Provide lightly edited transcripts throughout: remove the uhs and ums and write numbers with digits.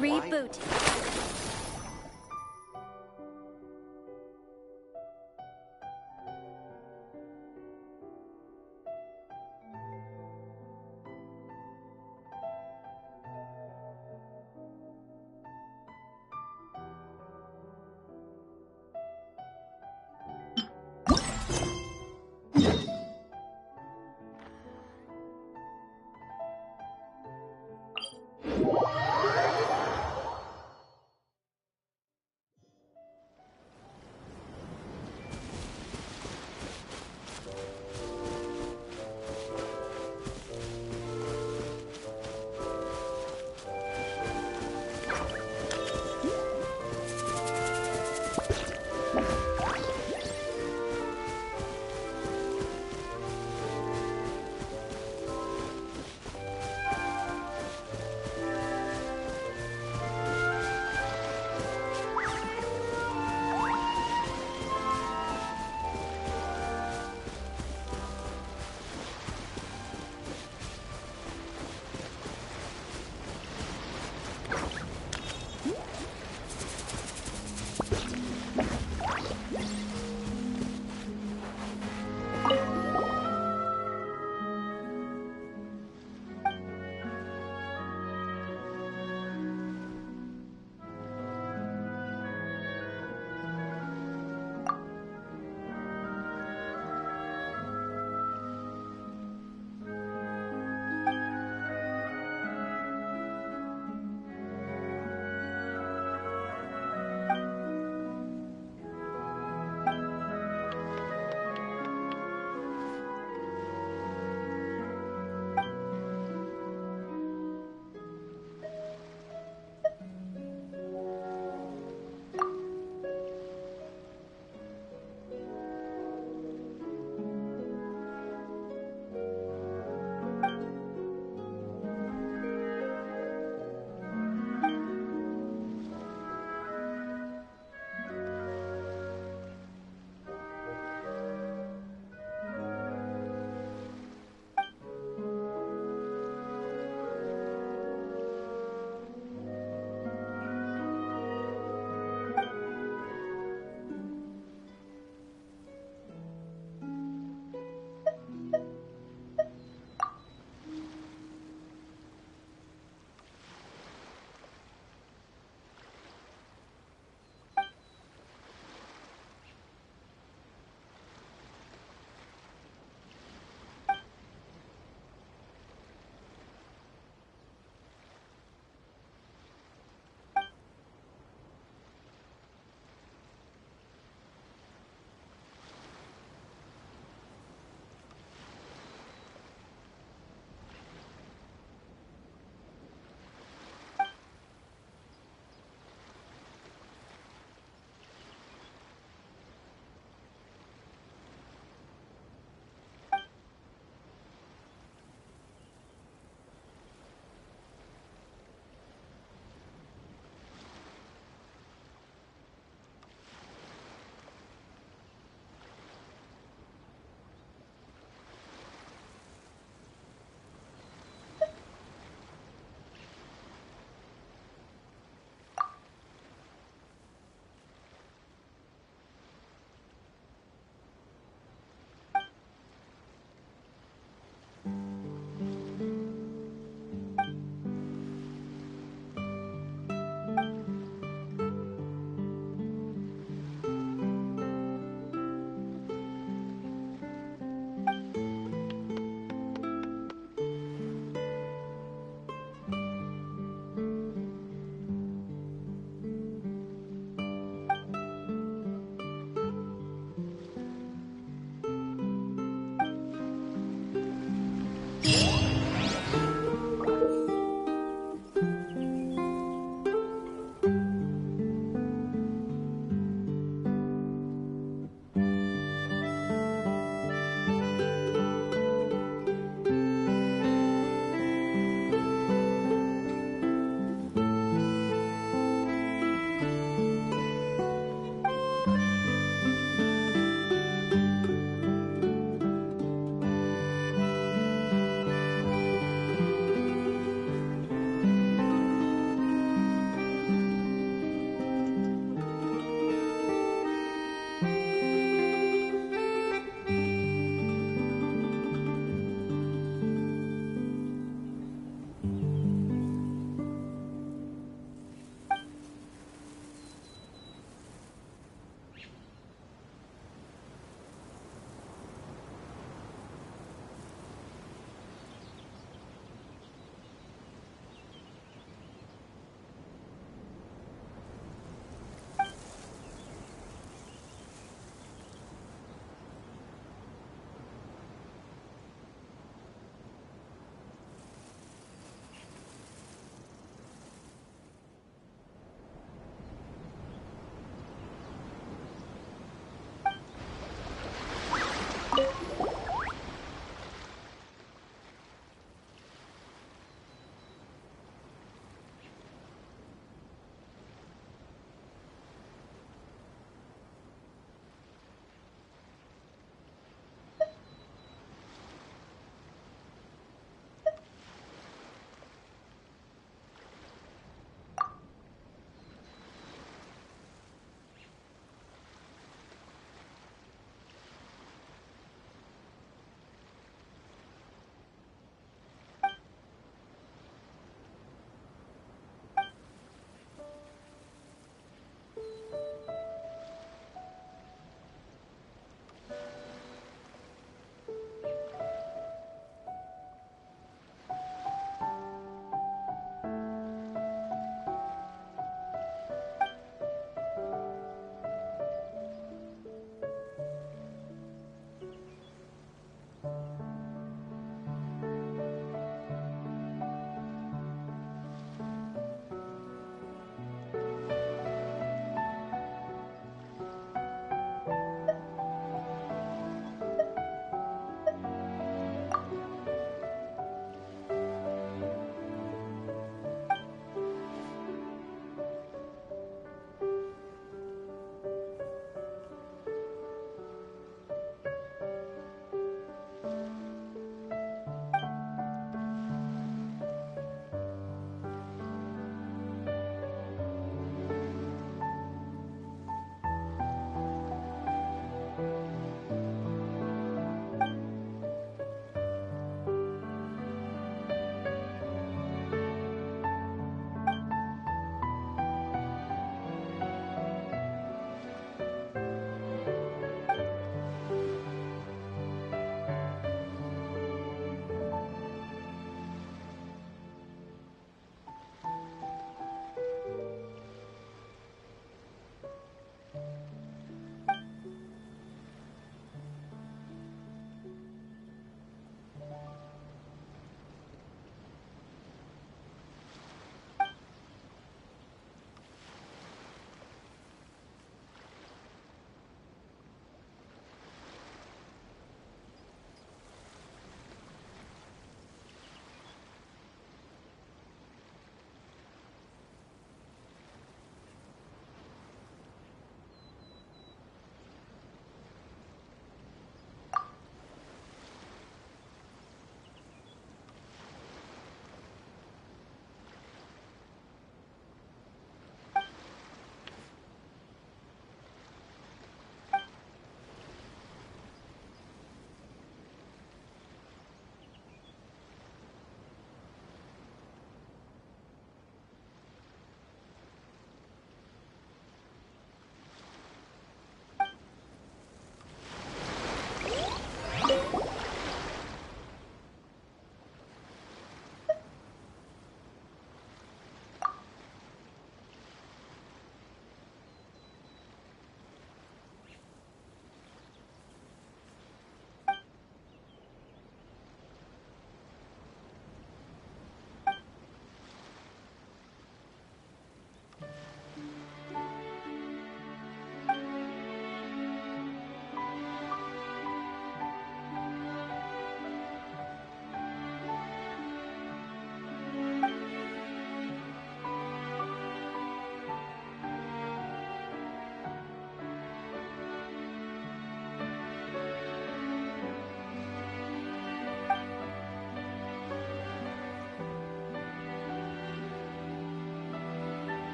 Reboot.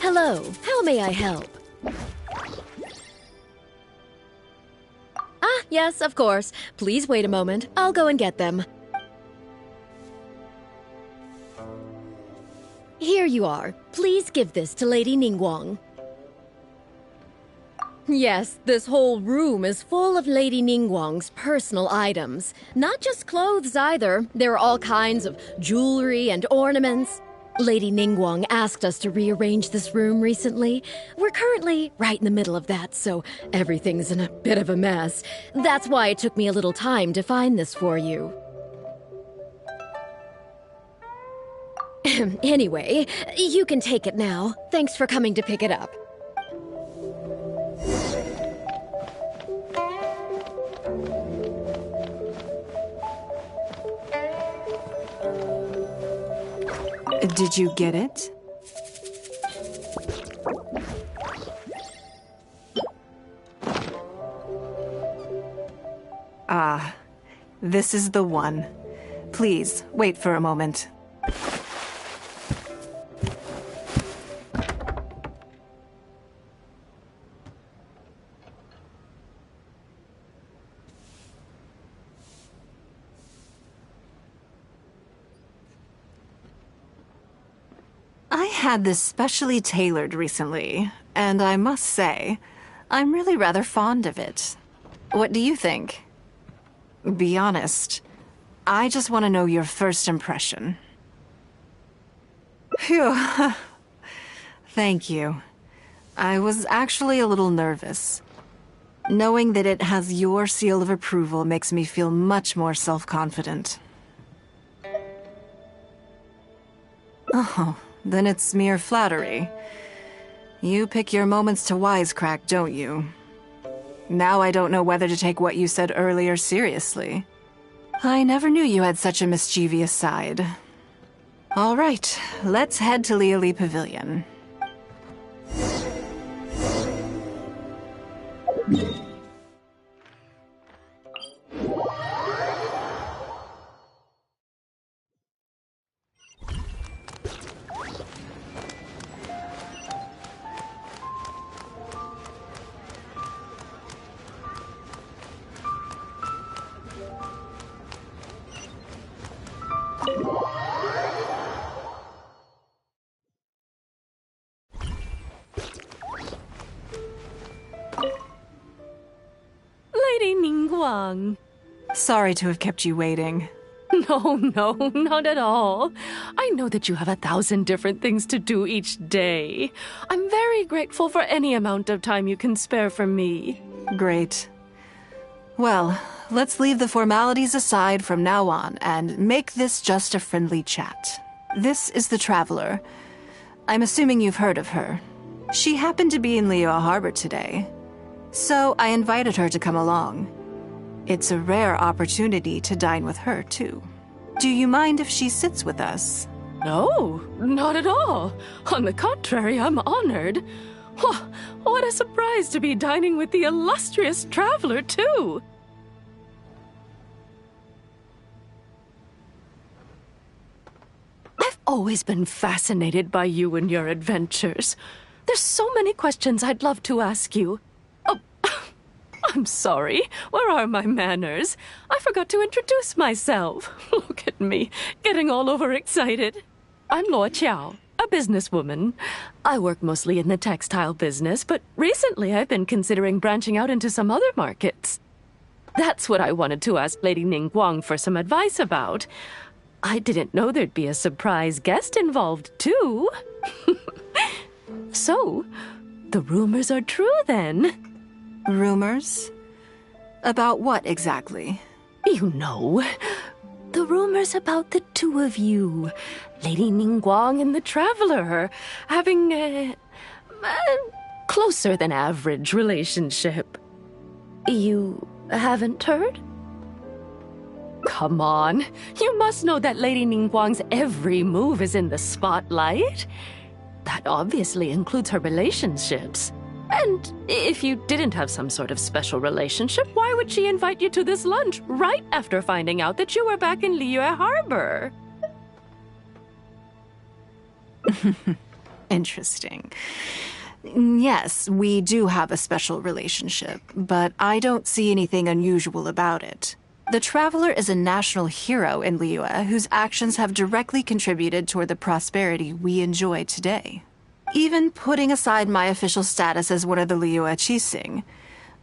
Hello, how may I help? Ah, yes, of course. Please wait a moment. I'll go and get them. Here you are. Please give this to Lady Ningguang. Yes, this whole room is full of Lady Ningguang's personal items. Not just clothes either. There are all kinds of jewelry and ornaments. Lady Ningguang asked us to rearrange this room recently. We're currently right in the middle of that, so everything's in a bit of a mess. That's why it took me a little time to find this for you. Anyway, you can take it now. Thanks for coming to pick it up. Did you get it? Ah, this is the one. Please, wait for a moment. I had this specially tailored recently, and I must say, I'm really rather fond of it. What do you think? Be honest. I just want to know your first impression. Phew. Thank you. I was actually a little nervous. Knowing that it has your seal of approval makes me feel much more self-confident. Oh. Then it's mere flattery. You pick your moments to wisecrack, don't you? Now I don't know whether to take what you said earlier seriously. I never knew you had such a mischievous side. All right, let's head to Liali Pavilion. Ningguang. Sorry to have kept you waiting. No, not at all. I know that you have 1,000 different things to do each day. I'm very grateful for any amount of time you can spare for me. Great. Well, let's leave the formalities aside from now on and make this just a friendly chat. This is the Traveler. I'm assuming you've heard of her. She happened to be in Liyue Harbor today, so I invited her to come along. It's a rare opportunity to dine with her, too. Do you mind if she sits with us? No, not at all. On the contrary, I'm honored. What a surprise to be dining with the illustrious Traveler, too. I've always been fascinated by you and your adventures. There's so many questions I'd love to ask you. Oh, I'm sorry. Where are my manners? I forgot to introduce myself. Look at me, getting all overexcited. I'm Luo Qiao, a businesswoman. I work mostly in the textile business, but recently I've been considering branching out into some other markets. That's what I wanted to ask Lady Ningguang for some advice about. I didn't know there'd be a surprise guest involved, too. So, the rumors are true, then. Rumors? About what exactly? You know, the rumors about the two of you, Lady Ningguang and the Traveler, having a closer than average relationship. You haven't heard? Come on, you must know that Lady Ningguang's every move is in the spotlight. That obviously includes her relationships. And if you didn't have some sort of special relationship, why would she invite you to this lunch right after finding out that you were back in Liyue Harbor? Interesting. Yes, we do have a special relationship, but I don't see anything unusual about it. The Traveler is a national hero in Liyue whose actions have directly contributed toward the prosperity we enjoy today. Even putting aside my official status as one of the Liyue Qixing,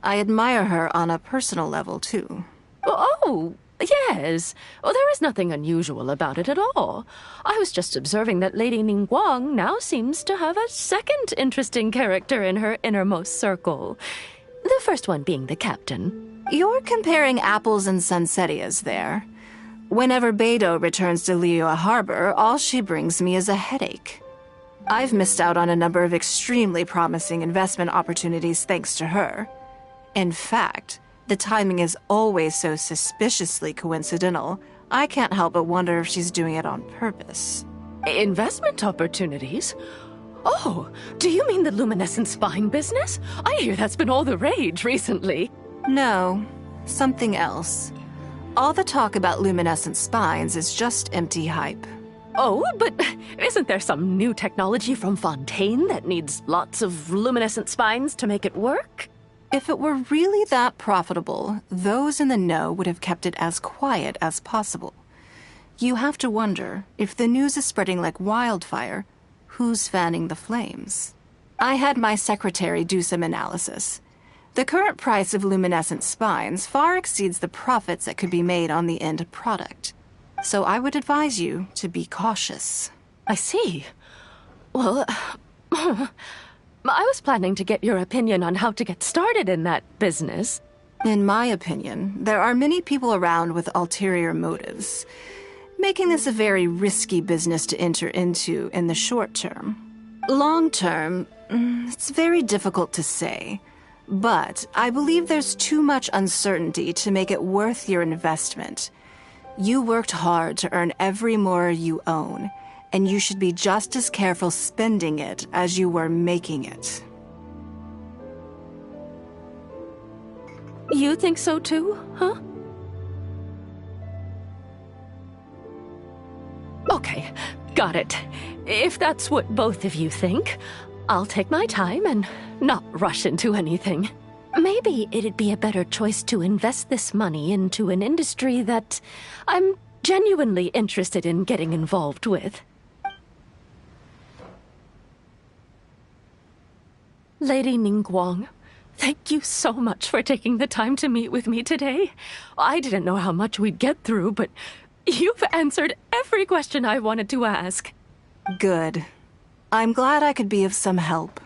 I admire her on a personal level, too. Oh, yes. Well, there is nothing unusual about it at all. I was just observing that Lady Ningguang now seems to have a second interesting character in her innermost circle. The first one being the captain. You're comparing apples and sunsettias there. Whenever Beidou returns to Liyue Harbor, all she brings me is a headache. I've missed out on a number of extremely promising investment opportunities thanks to her. In fact, the timing is always so suspiciously coincidental, I can't help but wonder if she's doing it on purpose. Investment opportunities? Oh, do you mean the luminescent spine business? I hear that's been all the rage recently. No, something else. All the talk about luminescent spines is just empty hype. Oh, but isn't there some new technology from Fontaine that needs lots of luminescent spines to make it work? If it were really that profitable, those in the know would have kept it as quiet as possible. You have to wonder, if the news is spreading like wildfire, who's fanning the flames? I had my secretary do some analysis. The current price of luminescent spines far exceeds the profits that could be made on the end product. So I would advise you to be cautious. I see. Well, I was planning to get your opinion on how to get started in that business. In my opinion, there are many people around with ulterior motives, making this a very risky business to enter into in the short term. Long term, it's very difficult to say. But I believe there's too much uncertainty to make it worth your investment. You worked hard to earn every more you own, and you should be just as careful spending it as you were making it. You think so too, huh? Okay, got it. If that's what both of you think, I'll take my time and not rush into anything. Maybe it'd be a better choice to invest this money into an industry that I'm genuinely interested in getting involved with. Lady Ningguang, Thank you so much for taking the time to meet with me today. I didn't know how much we'd get through, but you've answered every question I wanted to ask. Good. I'm glad I could be of some help.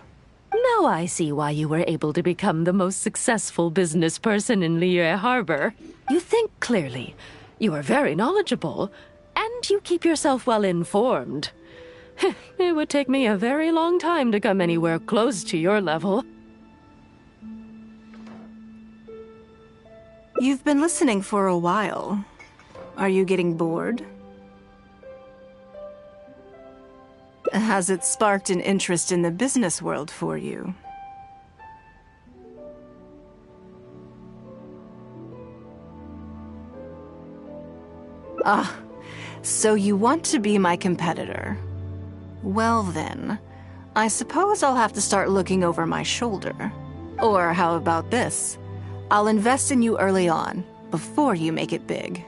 Now I see why you were able to become the most successful business person in Liyue Harbor. You think clearly, you are very knowledgeable, and you keep yourself well informed. It would take me a very long time to come anywhere close to your level. You've been listening for a while. Are you getting bored? Has it sparked an interest in the business world for you? Ah, so you want to be my competitor. Well then, I suppose I'll have to start looking over my shoulder. Or how about this? I'll invest in you early on, before you make it big.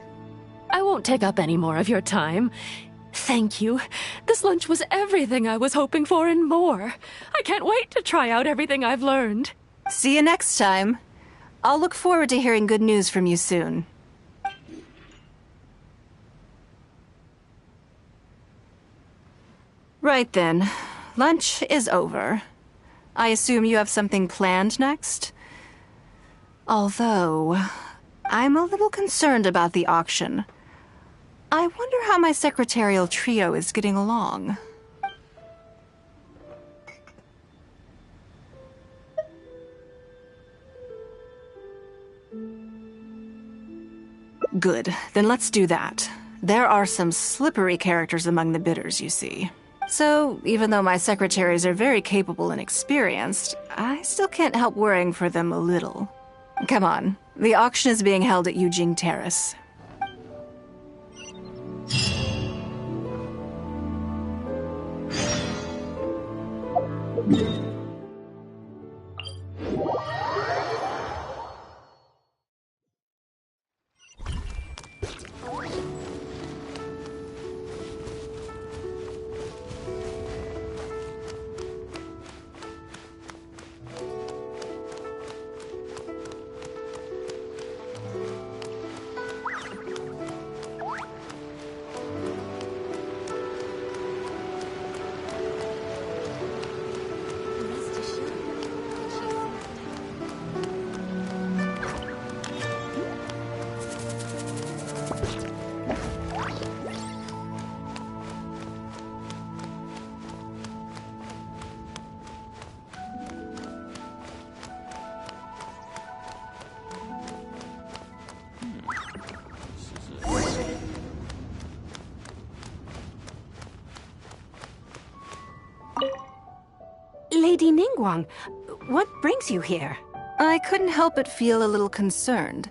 I won't take up any more of your time. Thank you. This lunch was everything I was hoping for and more. I can't wait to try out everything I've learned. See you next time. I'll look forward to hearing good news from you soon. Right then. Lunch is over. I assume you have something planned next? Although, I'm a little concerned about the auction. I wonder how my secretarial trio is getting along. Good, then let's do that. There are some slippery characters among the bidders, you see. So, even though my secretaries are very capable and experienced, I still can't help worrying for them a little. Come on, the auction is being held at Yujing Terrace. Lady Ningguang, what brings you here? I couldn't help but feel a little concerned,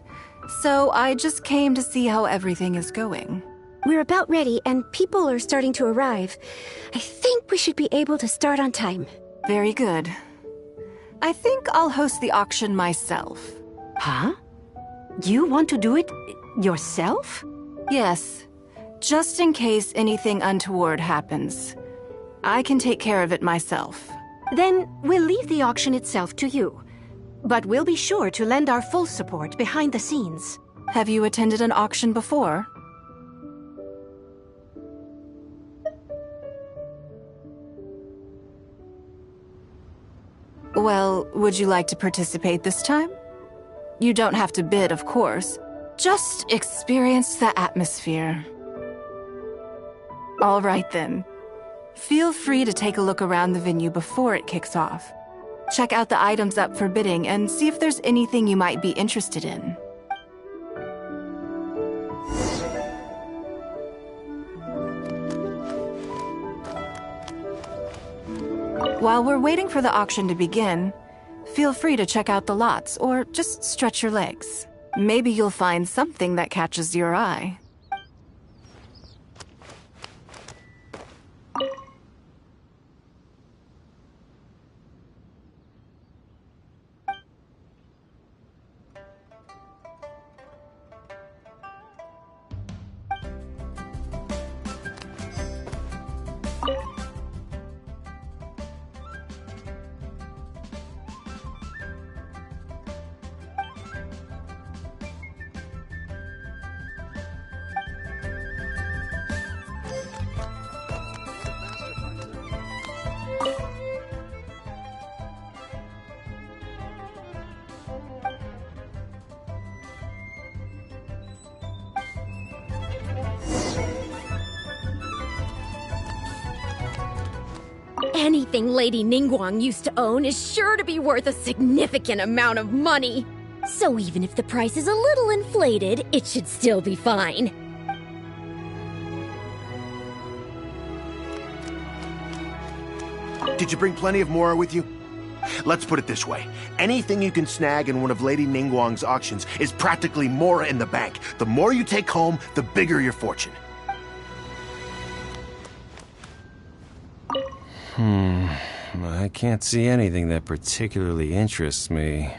so I just came to see how everything is going. We're about ready and people are starting to arrive. I think we should be able to start on time. Very good. I think I'll host the auction myself. Huh? You want to do it yourself? Yes, just in case anything untoward happens. I can take care of it myself. Then we'll leave the auction itself to you. But we'll be sure to lend our full support behind the scenes. Have you attended an auction before? Well, would you like to participate this time? You don't have to bid, of course. Just experience the atmosphere. All right then. Feel free to take a look around the venue before it kicks off. Check out the items up for bidding and see if there's anything you might be interested in. While we're waiting for the auction to begin, feel free to check out the lots or just stretch your legs. Maybe you'll find something that catches your eye. Anything Lady Ningguang used to own is sure to be worth a significant amount of money. So even if the price is a little inflated, it should still be fine. Did you bring plenty of Mora with you? Let's put it this way. Anything you can snag in one of Lady Ningguang's auctions is practically Mora in the bank. The more you take home, the bigger your fortune. I can't see anything that particularly interests me.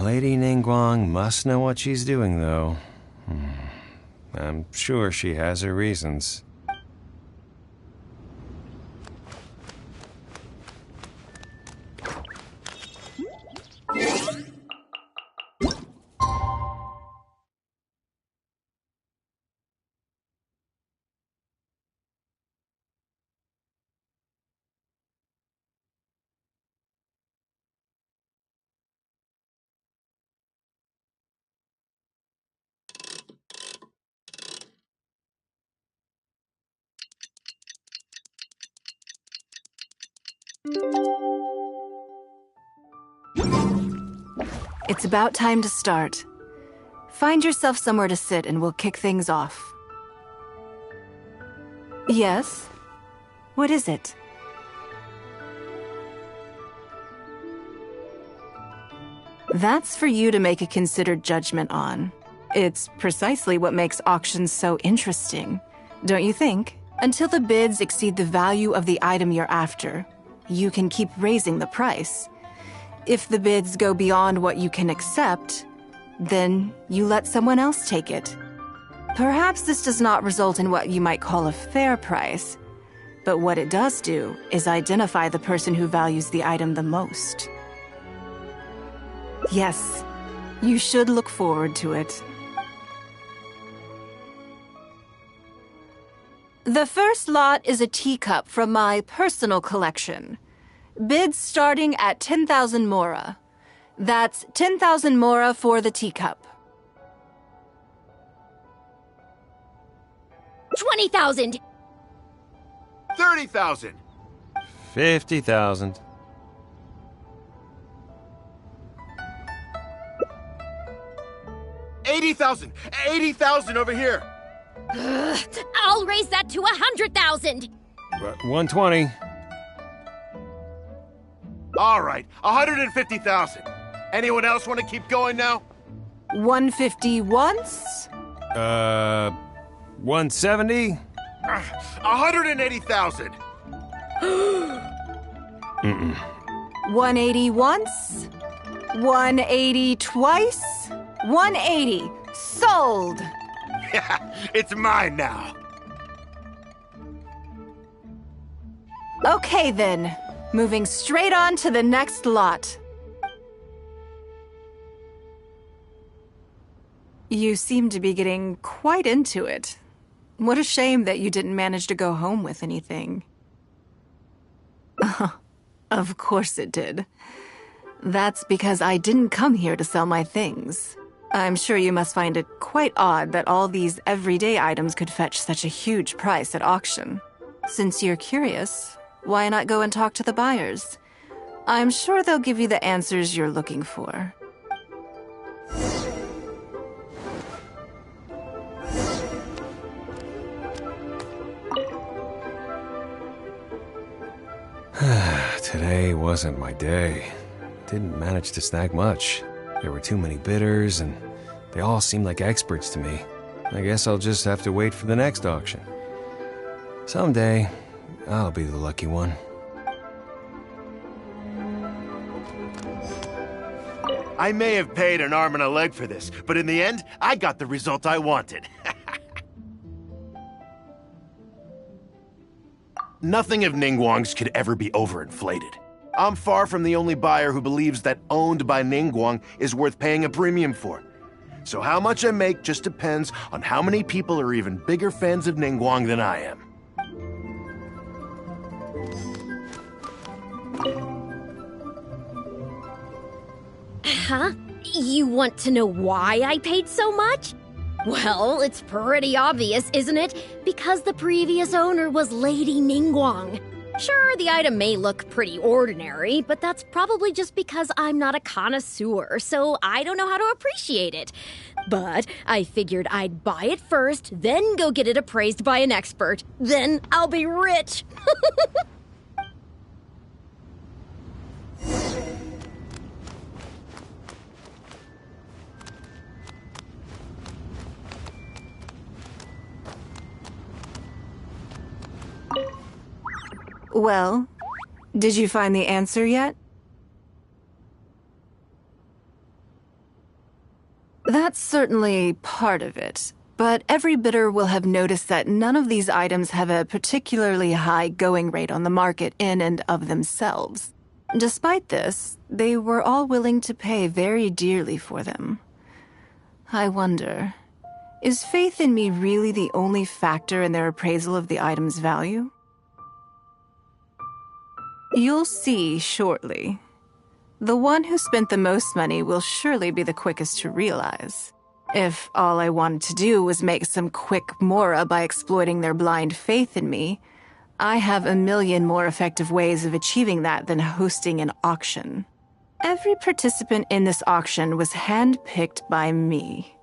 Lady Ningguang must know what she's doing, though. I'm sure she has her reasons. It's about time to start. Find yourself somewhere to sit and we'll kick things off. Yes? What is it? That's for you to make a considered judgment on. It's precisely what makes auctions so interesting, don't you think? Until the bids exceed the value of the item you're after, you can keep raising the price. If the bids go beyond what you can accept, then you let someone else take it. Perhaps this does not result in what you might call a fair price, but what it does do is identify the person who values the item the most. Yes, you should look forward to it. The first lot is a teacup from my personal collection. Bids starting at 10,000 Mora. That's 10,000 Mora for the teacup. 20,000! 30,000! 50,000. 80,000! 80,000 over here! I'll raise that to 100,000! 120. All right, 150,000. Anyone else want to keep going now? 150 once? 170? 180,000. 180 once? 180 twice? 180. Sold! It's mine now. Okay then. Moving straight on to the next lot. You seem to be getting quite into it. What a shame that you didn't manage to go home with anything. Of course it did. That's because I didn't come here to sell my things. I'm sure you must find it quite odd that all these everyday items could fetch such a huge price at auction. Since you're curious, why not go and talk to the buyers? I'm sure they'll give you the answers you're looking for. Today wasn't my day. Didn't manage to snag much. There were too many bidders, and they all seemed like experts to me. I guess I'll just have to wait for the next auction. Someday, I'll be the lucky one. I may have paid an arm and a leg for this, but in the end, I got the result I wanted. Nothing of Ningguang's could ever be overinflated. I'm far from the only buyer who believes that owned by Ningguang is worth paying a premium for. So how much I make just depends on how many people are even bigger fans of Ningguang than I am. Huh? You want to know why I paid so much? Well, it's pretty obvious, isn't it? Because the previous owner was Lady Ningguang. Sure, the item may look pretty ordinary, but that's probably just because I'm not a connoisseur, so I don't know how to appreciate it. But I figured I'd buy it first, then go get it appraised by an expert. Then I'll be rich. Well, did you find the answer yet? That's certainly part of it, but every bidder will have noticed that none of these items have a particularly high going rate on the market in and of themselves. Despite this, they were all willing to pay very dearly for them. I wonder, is faith in me really the only factor in their appraisal of the item's value? You'll see shortly. The one who spent the most money will surely be the quickest to realize. If all I wanted to do was make some quick mora by exploiting their blind faith in me, I have a million more effective ways of achieving that than hosting an auction. Every participant in this auction was handpicked by me,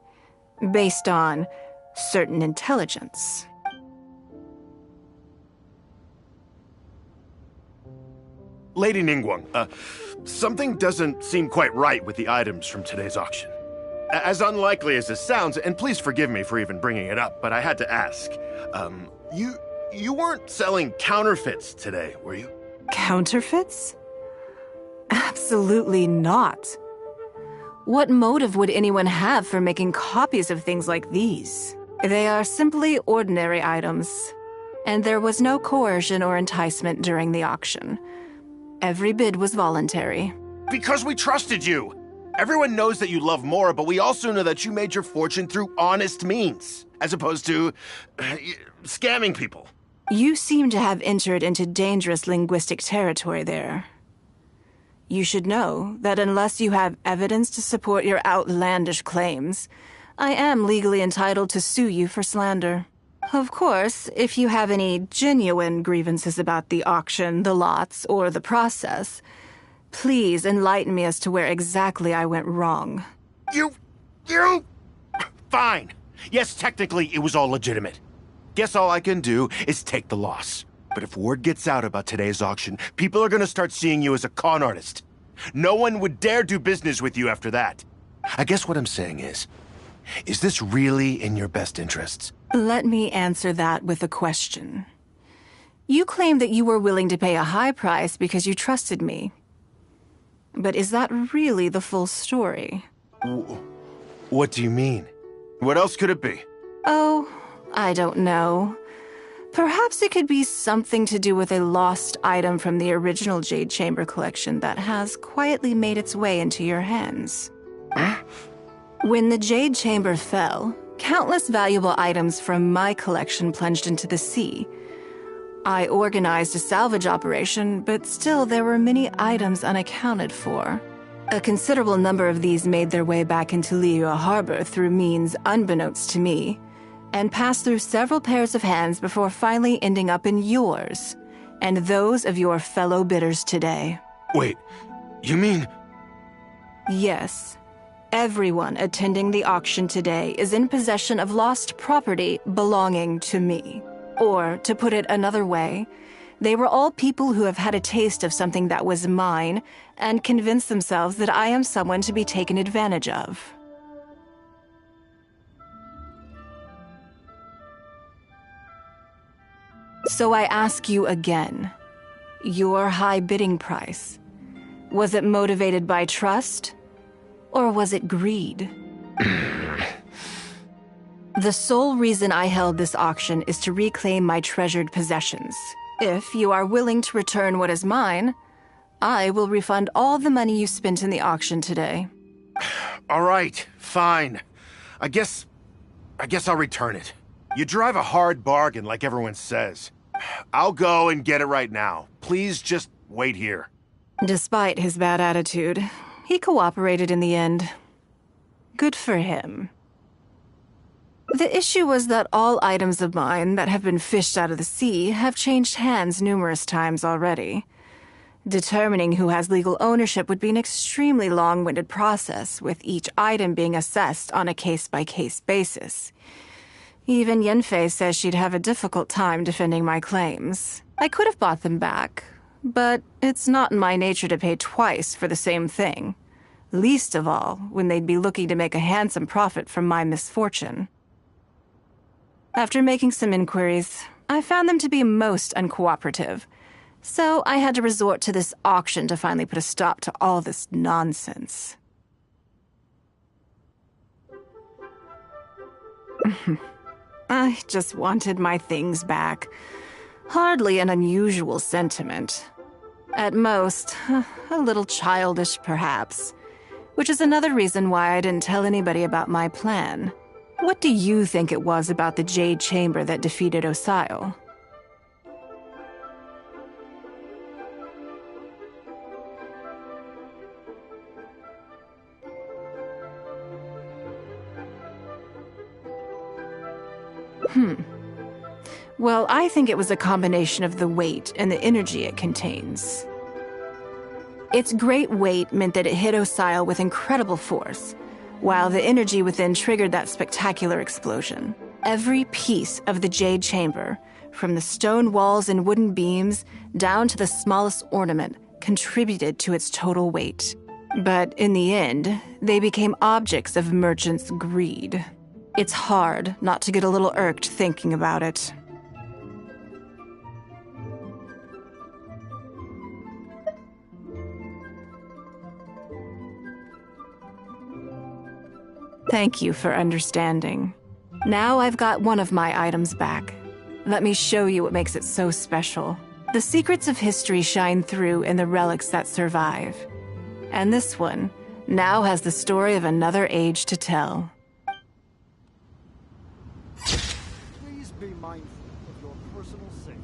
based on certain intelligence. Lady Ningguang, something doesn't seem quite right with the items from today's auction. As unlikely as this sounds, and please forgive me for even bringing it up, but I had to ask. You weren't selling counterfeits today, were you? Counterfeits? Absolutely not. What motive would anyone have for making copies of things like these? They are simply ordinary items, and there was no coercion or enticement during the auction. Every bid was voluntary. Because we trusted you! Everyone knows that you love Mora, but we also know that you made your fortune through honest means, as opposed to scamming people. You seem to have entered into dangerous linguistic territory there. You should know that unless you have evidence to support your outlandish claims, I am legally entitled to sue you for slander. Of course, if you have any genuine grievances about the auction, the lots, or the process, please enlighten me as to where exactly I went wrong. You... Fine. Yes, technically it was all legitimate. Guess all I can do is take the loss. But if word gets out about today's auction, people are gonna start seeing you as a con artist. No one would dare do business with you after that. I guess what I'm saying is this really in your best interests? Let me answer that with a question. You claim that you were willing to pay a high price because you trusted me. But is that really the full story? What do you mean? What else could it be? Oh, I don't know. Perhaps it could be something to do with a lost item from the original Jade Chamber collection that has quietly made its way into your hands. Huh? When the Jade Chamber fell, countless valuable items from my collection plunged into the sea. I organized a salvage operation, but still there were many items unaccounted for. A considerable number of these made their way back into Liyue Harbor through means unbeknownst to me, and passed through several pairs of hands before finally ending up in yours, and those of your fellow bidders today. Wait, you mean... Yes. Everyone attending the auction today is in possession of lost property belonging to me. Or, to put it another way, they were all people who have had a taste of something that was mine and convinced themselves that I am someone to be taken advantage of. So I ask you again, your high bidding price, was it motivated by trust? Or was it greed? The sole reason I held this auction is to reclaim my treasured possessions. If you are willing to return what is mine, I will refund all the money you spent in the auction today. All right, fine. I guess I'll return it. You drive a hard bargain like everyone says. I'll go and get it right now. Please just wait here. Despite his bad attitude, he cooperated in the end. Good for him. The issue was that all items of mine that have been fished out of the sea have changed hands numerous times already. Determining who has legal ownership would be an extremely long-winded process, with each item being assessed on a case-by-case basis. Even Yenfei says she'd have a difficult time defending my claims. I could have bought them back, but it's not in my nature to pay twice for the same thing. Least of all, when they'd be looking to make a handsome profit from my misfortune. After making some inquiries, I found them to be most uncooperative, so I had to resort to this auction to finally put a stop to all this nonsense. I just wanted my things back. Hardly an unusual sentiment. At most, a little childish perhaps, which is another reason why I didn't tell anybody about my plan. What do you think it was about the Jade Chamber that defeated Osile? Well, I think it was a combination of the weight and the energy it contains. Its great weight meant that it hit Osile with incredible force, while the energy within triggered that spectacular explosion. Every piece of the Jade Chamber, from the stone walls and wooden beams down to the smallest ornament, contributed to its total weight. But in the end, they became objects of merchants' greed. It's hard not to get a little irked thinking about it. Thank you for understanding. Now I've got one of my items back. Let me show you what makes it so special. The secrets of history shine through in the relics that survive. And this one now has the story of another age to tell. Please be mindful of your personal safety.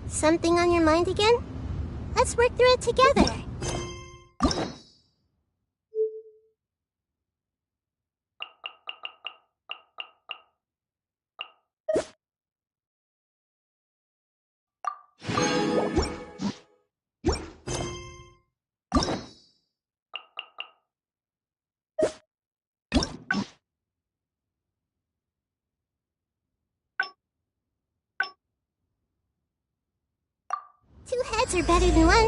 Something on your mind again? Let's work through it together. Two heads are better than one.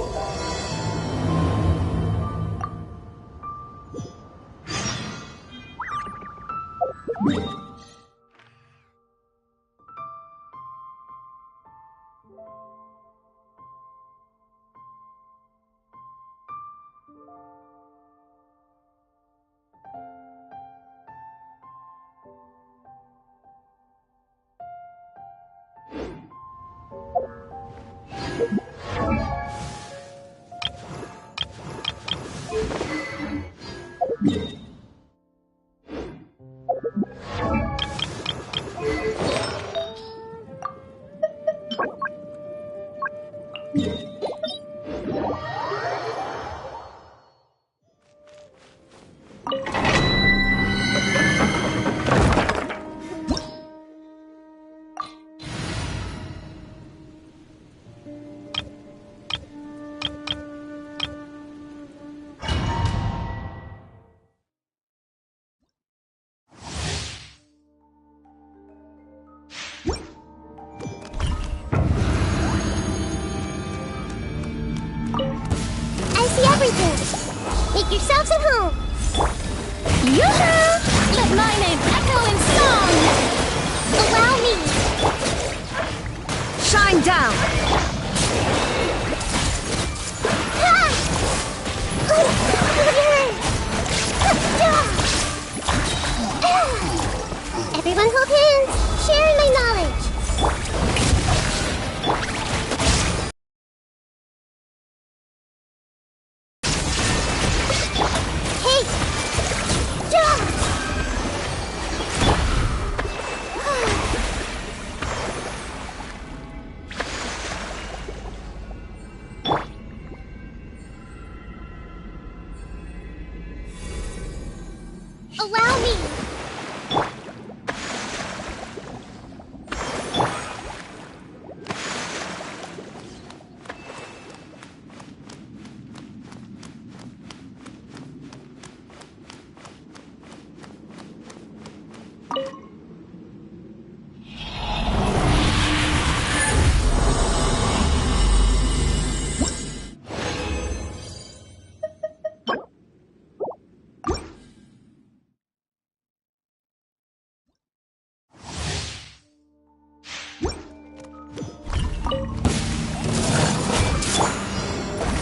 Make yourselves at home. Yoo-hoo! Let my name echo in song. Allow me. Shine down! Everyone hold hands. Share my knowledge. Allow me!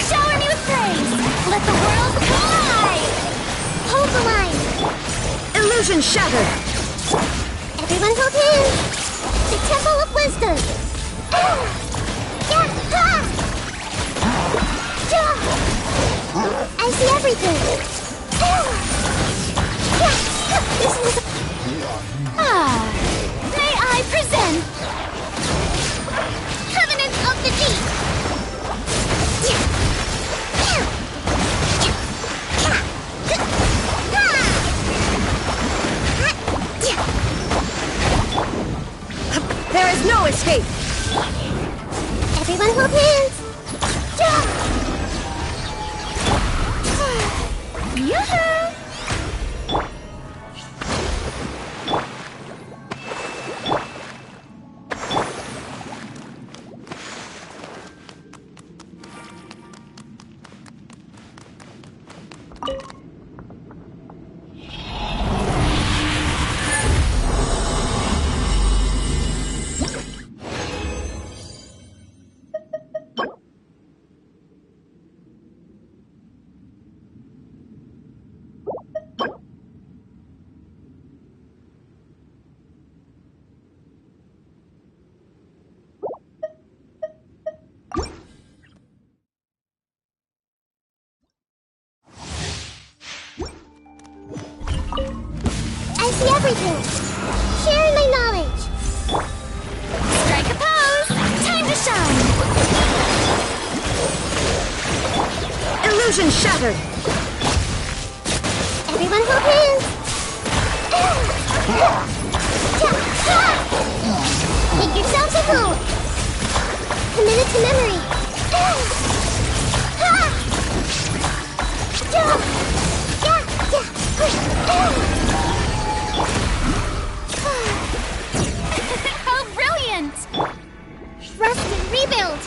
Shower me with praise! Let the world come alive! Hold the line! Illusion shattered! Everyone hold hands! The Temple of Wisdom! I see everything! May I present Covenant of the Deep! There is no escape! Everyone hold hands! Yoo-hoo! I see everything! Sharing my knowledge! Strike a pose! Time to shine! Illusion shattered! Everyone hold hands! Make yourselves at home! Committed to memory! How brilliant! Rest and rebuild!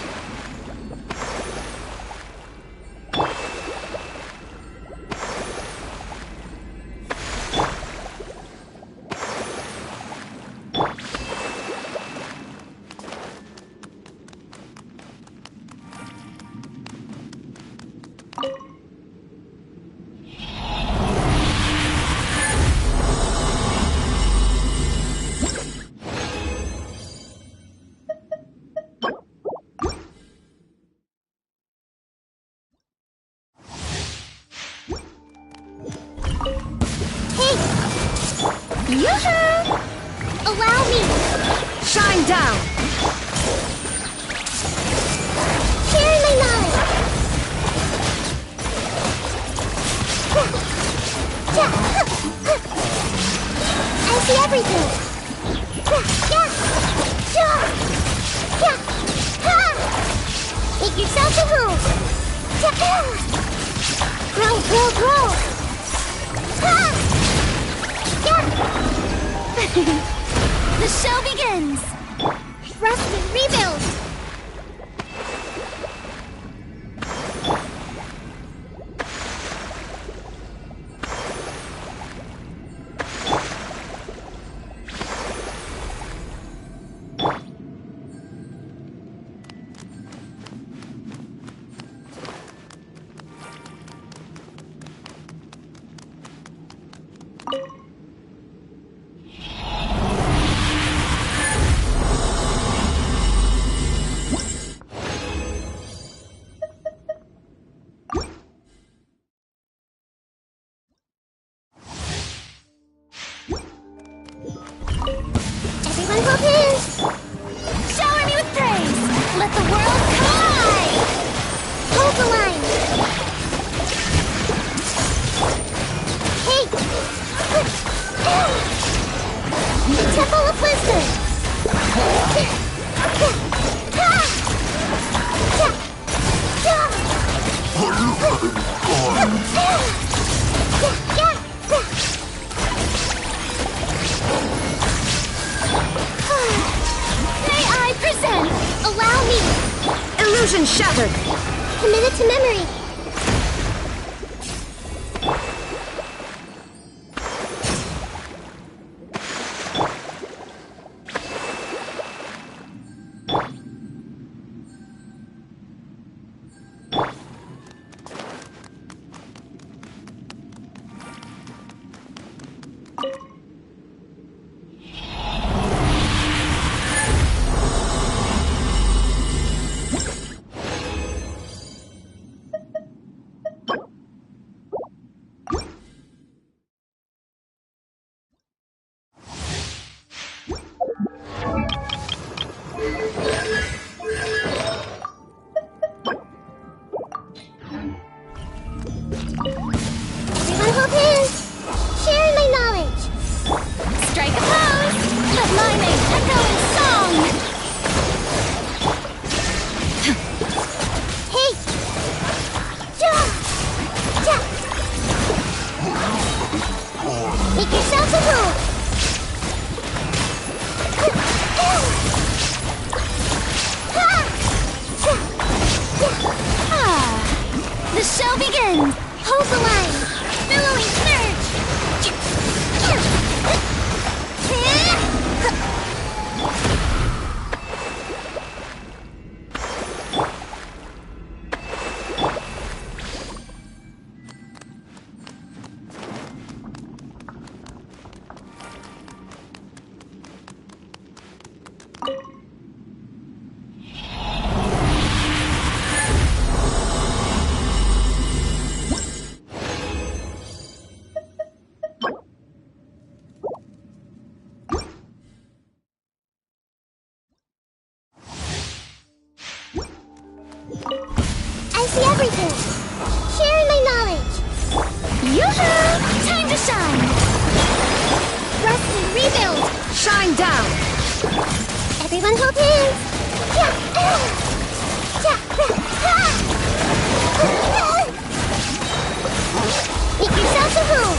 Yoo-hoo! Allow me! Shine down! Sharing my knowledge! I see everything! Make yourself at home! Grow, grow, grow! The show begins! Rest and rebuild! Illusion shattered! Committed to memory. Everyone hold hands. Share my knowledge. Strike a pose! Let my name echo in song! Hey! Ja! Ja! Make yourselves at home. The show begins! Hold the line. Billowing surge. I see everything. Sharing my knowledge. Yoo-hoo! Time to shine! Rest and rebuild. Shine down! Everyone hold hands. Ja! Ja! Make yourselves at home.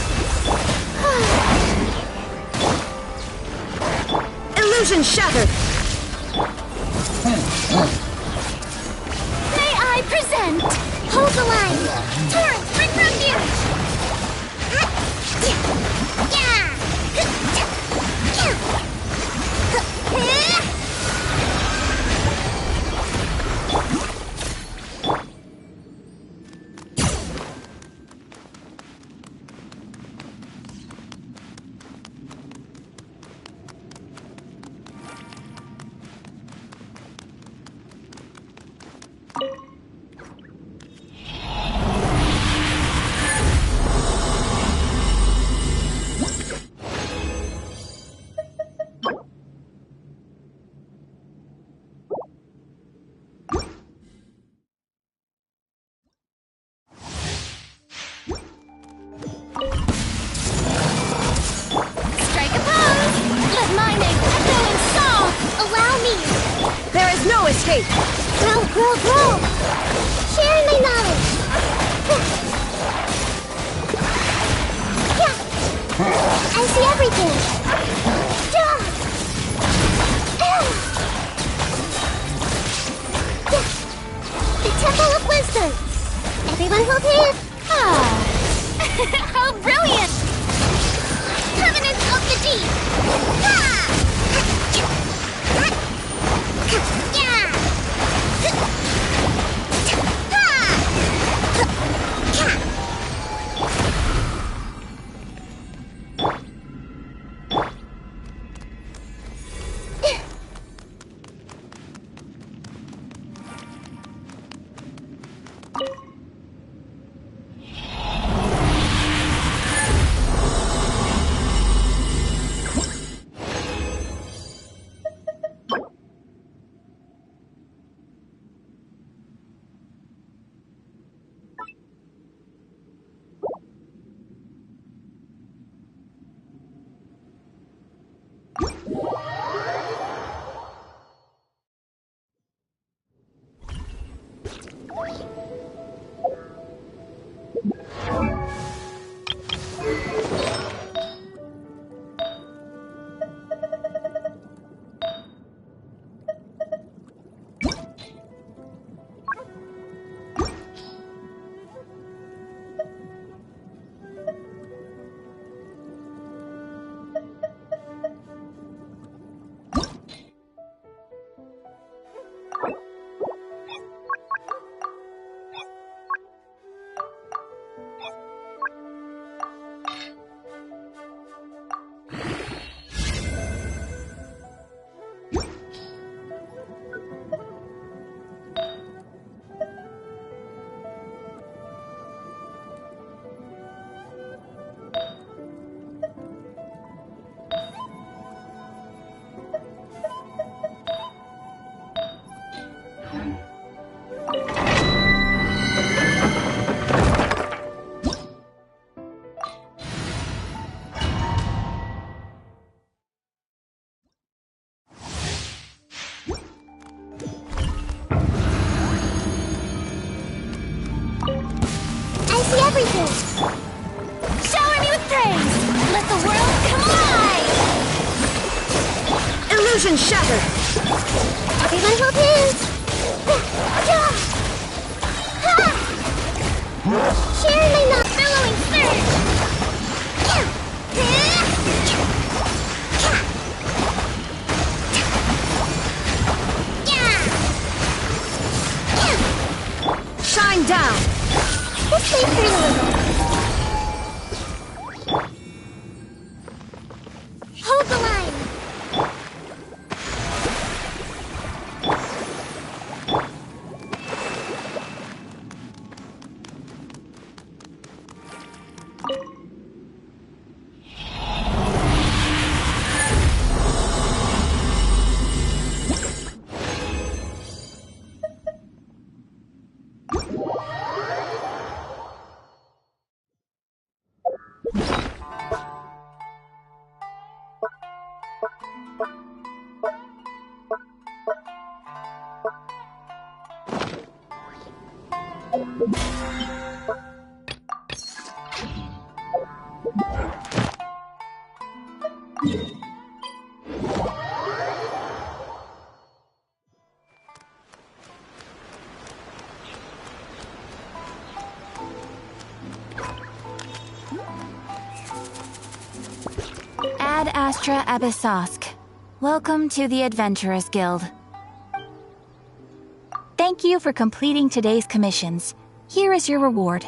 Illusion shattered! May I present? Hold the line. Torrent, bring refuge. Strike a pose! Let my name echo in song! Allow me. There is no escape! Grow, grow, grow. Sharing my knowledge. I see everything. The Temple of Wisdom. Everyone hold hands. How brilliant! Covenant of the Deep. Illusion shattered! Everyone hold hands! Sharing my knowledge! Billowing surge! Shine down! Let's play for a little. Hold the line! Ad Astra Abyssosk. Welcome to the Adventurers Guild. Thank you for completing today's commissions. Here is your reward.